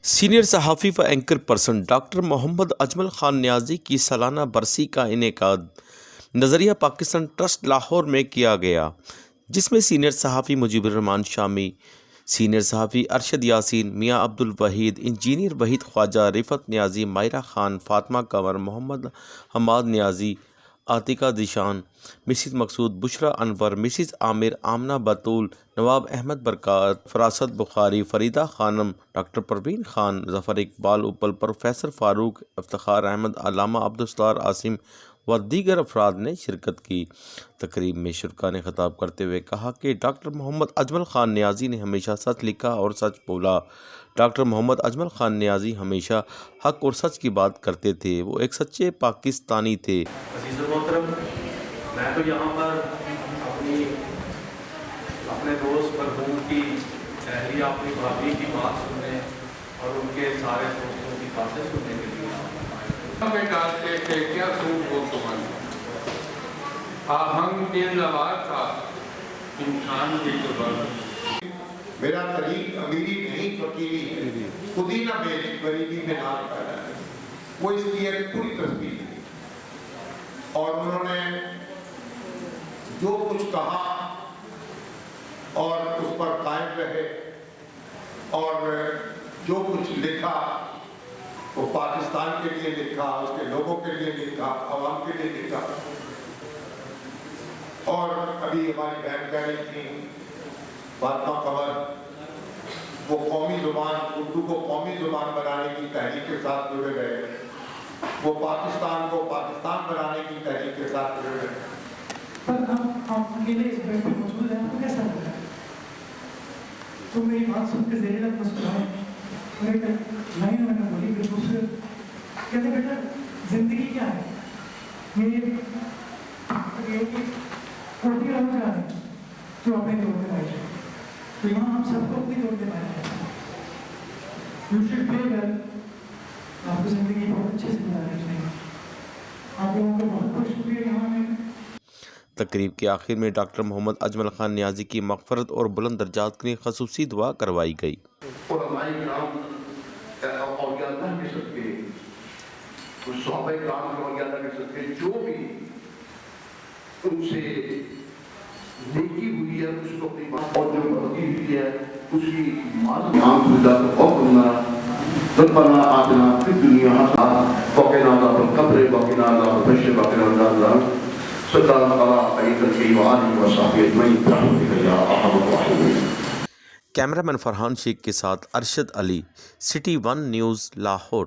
Senior صحافی و anchor person doctor محمد اجمل خان نیازی کی سالانہ برسی کا انعقاد نظریہ پاکستان ٹرسٹ لاہور میں کیا گیا، جس میں سینئر صحافی مجیب الرحمان شامی، سینئر صحافی ارشد یاسین، میاں عبدالوحید، انجینئر وحید خواجہ، رفعت نیازی، ماہرہ خان، فاطمہ کنور، محمد حماد نیازی، عاتقہ ذیشان، مسز مقصود، بشریٰ انور، مسز عامر، آمنہ بطول، نواب احمد برکات، فراست بخاری، فریدہ خانم، ڈاکٹر پروین خان، ظفر اقبال اپل، پروفیسر فاروق، افتخار احمد، علامہ عبدالستار عاصم و دیگر افراد نے شرکت کی۔ تقریب میں شرکاء نے خطاب کرتے ہوئے کہا کہ ڈاکٹر محمد اجمل خان نیازی نے ہمیشہ سچ لکھا اور سچ بولا۔ ڈاکٹر محمد اجمل خان نیازی ہمیشہ حق اور سچ کی بات کرتے تھے، وہ ایک سچے پاکستانی تھے۔ عزیز محترم، میں تو یہاں پر اپنے دوست مرحوم کی اہلیہ، اپنی بھابھی کی بات سننے اور ان کے سارے دوستوں کی باتیں سننے کے لیے ہمیں ڈالتے تھے کیا سوٹ ہو تمہاری آہنگ دل لوا تھا انسان کی زبان۔ میرا طریق امیری نہیں فقیری، خود ہی نہ بیچ غریبی میں نام پیدا ہے، وہ اس کی ایک پوری تصویر تھی۔ اور انہوں نے جو کچھ کہا اور اس پر قائم رہے اور جو کچھ لکھا وہ پاکستان کے لیے لکھا، اس کے لوگوں کے لیے لکھا، عوام کے لیے لکھا۔ اور ابھی ہماری بہن کہہ رہی تھی فاطمہ کنور، وہ قومی زبان، اردو کو قومی زبان بنانے کی تحریک کے ساتھ جڑے رہے، وہ پاکستان کو پاکستان بنانے کی تحریک کے ساتھ جڑے رہے۔ پر آپ اکیلے اس بیٹھ پر موجود ہیں، آپ کو کیسا لگ رہا ہے؟ تو میری بات سن کے زیر لب مسکرائے، میرے لائن میں نے بولی کہ دوسرے کہتے بیٹا زندگی کیا ہے؟ یہ کوٹی رہو جانے جو اپنے دور میں آئے ہیں، تو یہاں ہم سب کو اپنی دور میں آئے ہیں۔ You should play well۔ آپ کو زندگی بہت اچھے سے گزارنی چاہیے۔ آپ لوگوں کا بہت بہت شکریہ یہاں میں۔ تقریب کے آخر میں ڈاکٹر محمد اجمل خان نیازی کی مغفرت اور بلند درجات کے لیے خصوصی دعا کروائی گئی۔ علماء کرام، اولیاء اللہ کے صدقے، صحابہ کرام کے اولیاء اللہ کے صدقے، جو بھی ان سے نیکی ہوئی ہے اس کو اپنی بات اور جو غلطی ہوئی ہے اس کی معذرت اور کرنا ربنا آتنا فی الدنیا حسنۃ وقنا عذاب القبر وقنا عذاب الحشر وقنا عذاب النار صلی اللہ علیہ وآلہ وصحبہ اجمعین برحمتک یا ارحم الراحمین۔ کیمرہ مین فرحان شیخ کے ساتھ ارشد علی، سٹی ون نیوز، لاہور۔